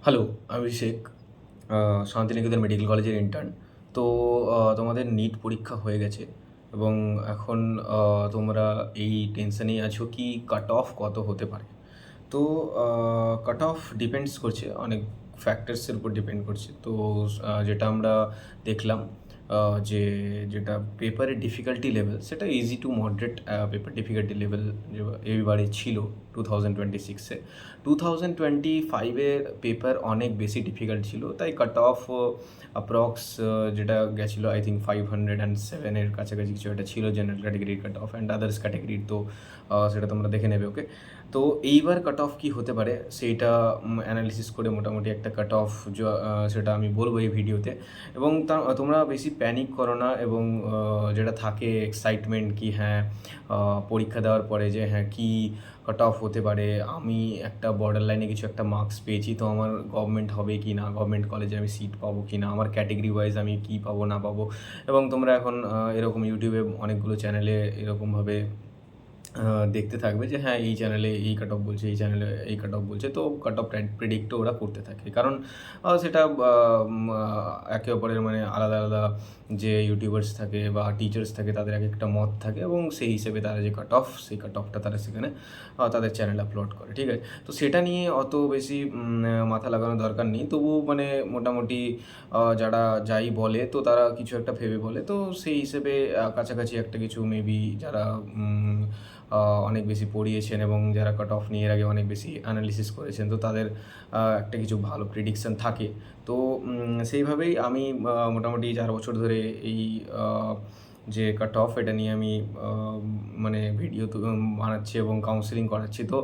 Hello, আমি অভিষেক। Santiniketan medical কলেজের intern. তো তোমাদের নিট পরীক্ষা হয়ে গেছে এবং এখন তোমরা এই টেনশনেই আছো কি কাট অফ কত হতে পারে। তো কাট অফ ডিপেন্ডস করছে অনেক ফ্যাক্টরসের উপর ডিপেন্ড করছে। তো যেটা আমরা দেখলাম যে যেটা পেপারের ডিফিকাল্টি লেভেল সেটা easy to moderate paper difficulty level এইবারে ছিল 2026-এ। 2025-এর পেপার অনেক বেশি ডিফিকাল্ট ছিল, তাই কাট অফ অ্যাপ্রক্স যেটা গেছিলো আই থিঙ্ক 507-এর কাছাকাছি কিছু একটা ছিল জেনারেল ক্যাটেগরির কাট অফ, অ্যান্ড আদার্স ক্যাটেগরির। তো সেটা তোমরা দেখে নেবে, ওকে। তো এইবার কাট অফ কী হতে পারে সেইটা অ্যানালিসিস করে মোটামুটি একটা কাট অফ সেটা আমি বলবো এই ভিডিওতে। এবং তোমরা বেশি প্যানিক করো না, এবং যেটা থাকে এক্সাইটমেন্ট কি হ্যাঁ পরীক্ষা দেওয়ার পরে যে হ্যাঁ কী কাট অফ হতে পারে, আমি একটা বর্ডার লাইনে কিছু একটা মার্কস পেয়েছি, তো আমার গভর্নমেন্ট হবে কি না, গভর্নমেন্ট কলেজে আমি সিট পাবো কি না, আমার ক্যাটেগরি ওয়াইজ আমি কী পাবো না পাবো। এবং তোমরা এখন এরকম ইউটিউবে অনেকগুলো চ্যানেলে এরকমভাবে দেখতে থাকবে যে হ্যাঁ এই চ্যানেলে এই কাট অফ বলছে, এই চ্যানেলে এই কাট অফ বলছে। তো কাট অফ প্রেডিক্টও ওরা করতে থাকে, কারণ সেটা একে অপরের মানে আলাদা আলাদা যে ইউটিউবার্স থাকে বা টিচার্স থাকে তাদের এক একটা মত থাকে, এবং সেই হিসেবে তারা যে কাট অফ সেই কাট অফটা তারা সেখানে তাদের চ্যানেলে আপলোড করে, ঠিক আছে। তো সেটা নিয়ে অত বেশি মাথা লাগানোর দরকার নেই। তবুও মানে মোটামুটি যারা যাই বলে তো তারা কিছু একটা ভেবে বলে, তো সেই হিসেবে কাছাকাছি একটা কিছু মেবি যারা অনেক বেশি পড়িয়েছেন এবং যারা কাট অফ নিয়ে এর আগে অনেক বেশি অ্যানালিসিস করেছেন, তো তাদের একটা কিছু ভালো প্রেডিকশান থাকে। তো সেইভাবেই আমি মোটামুটি 4 বছর ধরে এই যে কাট অফ এটা নিয়ে আমি মানে ভিডিও বানাচ্ছি এবং কাউন্সেলিং করাচ্ছি। তো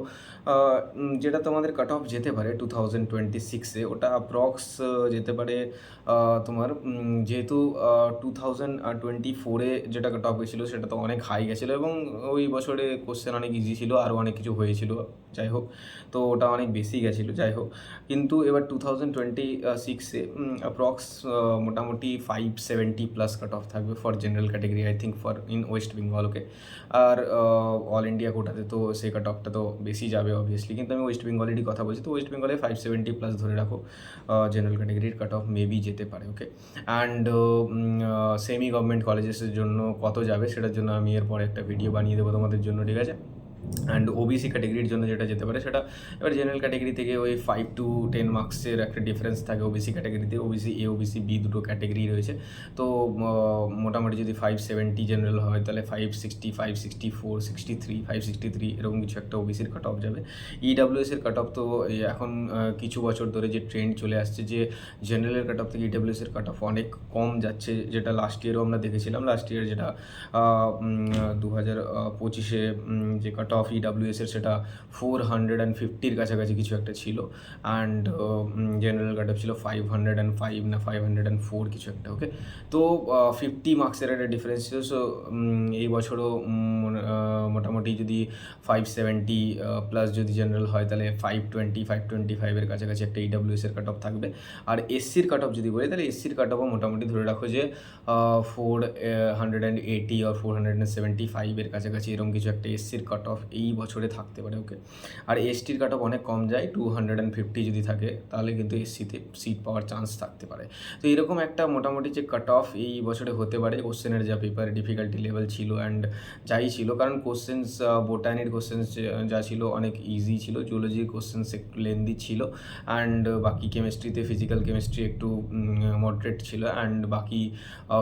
যেটা তোমাদের কাট অফ যেতে পারে 2026-এ, ওটা অ্যাপ্রক্স যেতে পারে তোমার যেহেতু 2024-এ যেটা কাট অফ গেছিলো সেটা তো অনেক হাই গেছিলো, এবং ওই বছরে কোশ্চেন অনেক ইজি ছিল, আরও অনেক কিছু হয়েছিল, যাই হোক। তো ওটা অনেক বেশি গেছিলো, যাই হোক। কিন্তু এবার 2026-এ অ্যাপ্রক্স মোটামুটি 570+ কাট অফ থাকবে for general category, I think for in West Bengal, okay. আর অল ইন্ডিয়া কোটাতে তো সেই কাট অফটা তো বেশি যাবে অবভিয়াসলি, কিন্তু আমি ওয়েস্ট বেঙ্গলেরই কথা বলছি। তো ওয়েস্ট বেঙ্গলে 570+ ধরে রাখো জেনারেল ক্যাটেগরির কাট অফ মেবি যেতে পারে, ওকে। অ্যান্ড সেমি গভর্নমেন্ট কলেজেসের জন্য কত যাবে সেটার জন্য আমি এরপরে একটা ভিডিও বানিয়ে দেবো তোমাদের জন্য, ঠিক আছে। অ্যান্ড ওবিসি ক্যাটেগরির জন্য যেটা যেতে পারে সেটা এবার জেনারেল ক্যাটেগরি থেকে ওই 5 to 10 মার্কসের একটা ডিফারেন্স থাকে ওবিসি ক্যাটেগরিতে। ওবিসি এ, ওবিসি বি দুটো ক্যাটেগরি রয়েছে। তো মোটামুটি যদি 570 জেনারেল হয় তাহলে 560, 564, 63, 563 এরকম কিছু একটা ওবিসির কাট অফ যাবে। ইডাব্লিউএসের কাট অফ তো এখন কিছু বছর ধরে যে ট্রেন্ড চলে আসছে যে জেনারেলের কাট অফ থেকে ইডাব্লিউএসের কাট অফ অনেক কম যাচ্ছে, যেটা লাস্ট ইয়ারও আমরা দেখেছিলাম। লাস্ট ইয়ার যেটা 2025-এ যে কাট অফ ইডাব্লিউএসের সেটা 450-র কাছাকাছি কিছু একটা ছিল, অ্যান্ড জেনারেল কাট অফ ছিল 505 না 504 কিছু একটা, ওকে। তো 50 মার্কসের একটা ডিফারেন্স ছিল। সো এই বছরও মোটামুটি যদি 570+ যদি জেনারেল হয় তাহলে 520, 525-এর কাছাকাছি একটা ইডাব্লিউএসের কাট অফ থাকবে। আর এসসির কাট অফ যদি বলি তাহলে এসসির কাট অফও মোটামুটি ধরে রাখো যে 480 আর 475-এর কাছাকাছি এরকম কিছু একটা এসসির কাট অফ এই বছরে থাকতে পারে, ওকে। আর এসটির কাট অফ অনেক কম যায়, 250 যদি থাকে তাহলে কিন্তু এসসিতে সিট পাওয়ার চান্স থাকতে পারে। তো এরকম একটা মোটামুটি যে কাট অফ এই বছরে হতে পারে। কোশ্চেনের যা পেপার ডিফিকাল্টি লেভেল ছিল অ্যান্ড যাই ছিল, কারণ কোশ্চেন্স বোটানির কোশ্চেন্স যা ছিল অনেক ইজি ছিল, জুলজির কোশ্চেন্স একটু লেন্দি ছিল, অ্যান্ড বাকি কেমিস্ট্রিতে ফিজিক্যাল কেমিস্ট্রি একটু মডারেট ছিল, অ্যান্ড বাকি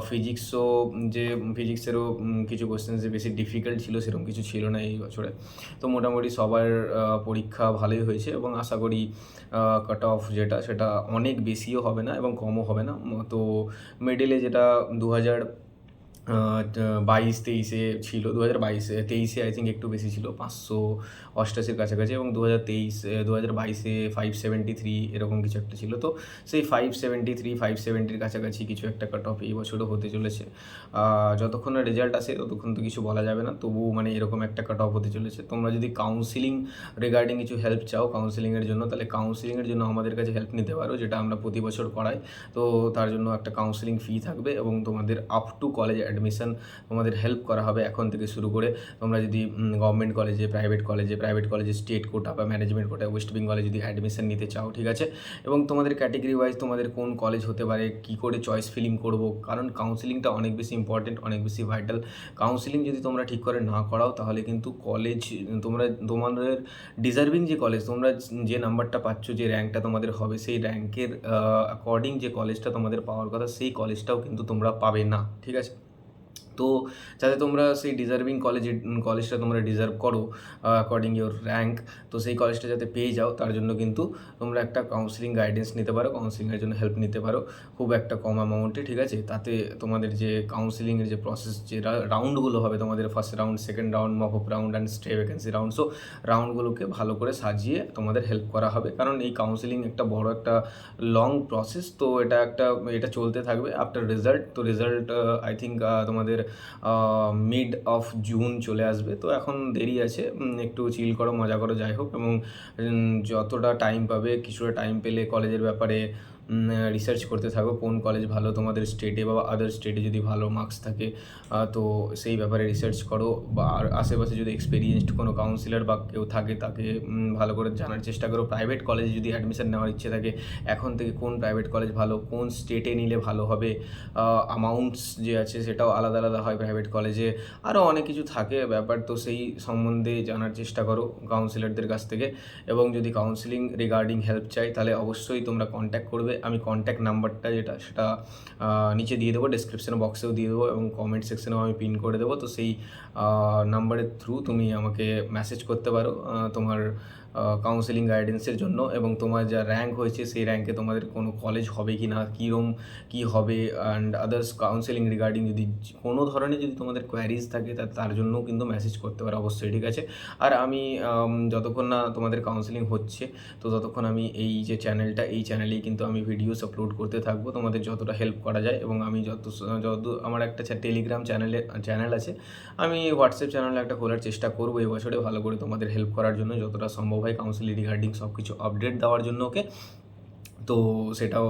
ফিজিক্সও যে ফিজিক্সেরও কিছু কোশ্চেন্স যে বেশি ডিফিকাল্ট ছিল সেরকম কিছু ছিল না এই বছরে। তো মোটামুটি সবার পরীক্ষা ভালোই হয়েছে, এবং আশা করি কাট অফ যেটা সেটা অনেক বেশিও হবে না এবং কমও হবে না। তো মিডলে যেটা 2022-23-এ ছিল, 2022-23-এ আই থিঙ্ক একটু বেশি ছিল, 588-র কাছাকাছি, এবং 2022-এ 573 এরকম কিছু একটা ছিল। তো সেই 573, 570-র কাছাকাছি কিছু একটা কাট অফ এই বছরও হতে চলেছে। যতক্ষণ না রেজাল্ট আসে ততক্ষণ তো কিছু বলা যাবে না, তবুও মানে এরকম একটা কাট অফ হতে চলেছে। তোমরা যদি কাউন্সিলিং রিগার্ডিং কিছু হেল্প চাও কাউন্সিলিংয়ের জন্য, তাহলে কাউন্সিলিংয়ের জন্য আমাদের কাছে হেল্প নিতে পারো, যেটা আমরা প্রতি বছর করাই। তো তার জন্য একটা কাউন্সিলিং ফি থাকবে, এবং তোমাদের আপ টু কলেজ অ্যাডমিশন তোমাদের হেল্প করা হবে এখন থেকে শুরু করে। তোমরা যদি গভর্নমেন্ট কলেজে, প্রাইভেট কলেজে স্টেট কোটা বা ম্যানেজমেন্ট কোটায় ওয়েস্ট বেঙ্গলে যদি অ্যাডমিশন নিতে চাও, ঠিক আছে, এবং তোমাদের ক্যাটেগরি ওয়াইজ তোমাদের কোন কলেজ হতে পারে, কী করে চয়েস ফিলিং করবো, কারণ কাউন্সিলিংটা অনেক বেশি ইম্পর্টেন্ট, অনেক বেশি ভাইটাল। কাউন্সিলিং যদি তোমরা ঠিক করে না করাও তাহলে কিন্তু কলেজ তোমাদের ডিজার্ভিং যে কলেজ, তোমরা যে নাম্বারটা পাচ্ছ, যে র্যাঙ্কটা তোমাদের হবে, সেই র্যাঙ্কের অ্যাকর্ডিং যে কলেজটা তোমাদের পাওয়ার কথা সেই কলেজটাও কিন্তু তোমরা পাবে না, ঠিক আছে। তো যাতে তোমরা সেই ডিজার্ভিং কলেজটা তোমরা ডিজার্ভ করো অ্যাকর্ডিং ইউর র্যাঙ্ক, তো সেই কলেজটা যাতে পেয়ে যাও তার জন্য কিন্তু তোমরা একটা কাউন্সিলিং গাইডেন্স নিতে পারো, কাউন্সিলিংয়ের জন্য হেল্প নিতে পারো খুব একটা কম অ্যামাউন্টে, ঠিক আছে। তাতে তোমাদের যে কাউন্সিলিংয়ের যে প্রসেস, যে রাউন্ডগুলো হবে তোমাদের, first round, second round, mop up round and stray vacancy round, so রাউন্ডগুলোকে ভালো করে সাজিয়ে তোমাদের হেল্প করা হবে। কারণ এই কাউন্সিলিং একটা বড় একটা লং প্রসেস, তো এটা চলতে থাকবে আফটার রেজাল্ট। তো রেজাল্ট আই থিঙ্ক তোমাদের মিড অফ জুন চলে আসবে, তো এখন দেরি আছে, একটু চিল করো, মজা করো, যাই হোক। এবং যতটা টাইম পাবে, কিছুটা টাইম পেলে কলেজের ব্যাপারে রিসার্চ করতে থাকো, কোন কলেজ ভালো তোমাদের স্টেটে বা আদার স্টেটে যদি ভালো মার্কস থাকে, তো সেই ব্যাপারে রিসার্চ করো। বা আর আশেপাশে যদি এক্সপিরিয়েন্সড কোনো কাউন্সিলর বা কেউ থাকে তাকে ভালো করে জানার চেষ্টা করো। প্রাইভেট কলেজে যদি অ্যাডমিশন নেওয়ার ইচ্ছে থাকে, এখন থেকে কোন প্রাইভেট কলেজ ভালো, কোন স্টেটে নিলে ভালো হবে, অ্যামাউন্টস যে আছে সেটাও আলাদা আলাদা হয় প্রাইভেট কলেজে, আরও অনেক কিছু থাকে ব্যাপার, তো সেই সম্বন্ধে জানার চেষ্টা করো কাউন্সিলরদের কাছ থেকে। এবং যদি কাউন্সিলিং রিগার্ডিং হেল্প চাই তাহলে অবশ্যই তোমরা কন্ট্যাক্ট করবে। আমি কন্ট্যাক্ট নাম্বারটা সেটা নিচে দিয়ে দেবো, ডেসক্রিপশন বক্সেও দিয়ে দেবো এবং কমেন্ট সেকশনেও আমি পিন করে দেবো। তো সেই নাম্বারের থ্রু তুমি আমাকে মেসেজ করতে পারো তোমার কাউন্সিলিং গাইডেন্সের জন্য, এবং তোমার যা র্যাঙ্ক হয়েছে সেই র্যাঙ্কে তোমাদের কোনো কলেজ হবে কি না, কী হবে, অ্যান্ড আদার্স কাউন্সিলিং রিগার্ডিং যদি কোনো ধরনের যদি তোমাদের কোয়ারিজ থাকে তার জন্যও কিন্তু মেসেজ করতে পারো অবশ্যই, ঠিক আছে। আর আমি যতক্ষণ না তোমাদের কাউন্সিলিং হচ্ছে, তো ততক্ষণ আমি এই যে এই চ্যানেলেই কিন্তু আমি ভিডিওস আপলোড করতে থাকবো তোমাদের যতটা হেল্প করা যায়। এবং আমি যত আমার একটা টেলিগ্রাম চ্যানেল আছে, আমি হোয়াটসঅ্যাপ চ্যানেল একটা খোলার চেষ্টা করবো এবছরে, ভালো করে তোমাদের হেল্প করার জন্য যতটা সম্ভব হয়, কাউন্সিলিং রিগার্ডিং সব কিছু আপডেট দেওয়ার জন্য, ওকে। তো সেটাও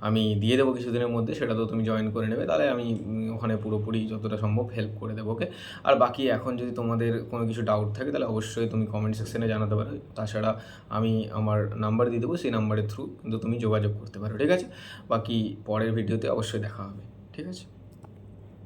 আমি দিয়ে দেবো কিছুদিনের মধ্যে, সেটা তো তুমি জয়েন করে নেবে, তাহলে আমি ওখানে পুরোপুরি যতটা সম্ভব হেল্প করে দেবো, ওকে। আর বাকি এখন যদি তোমাদের কোনো কিছু ডাউট থাকে তাহলে অবশ্যই তুমি কমেন্ট সেকশনে জানাতে পারো, তাছাড়া আমি আমার নাম্বার দিয়ে দেবো, সেই নাম্বারের থ্রু কিন্তু তুমি যোগাযোগ করতে পারো, ঠিক আছে। বাকি পরের ভিডিওতে অবশ্যই দেখা হবে, ঠিক আছে।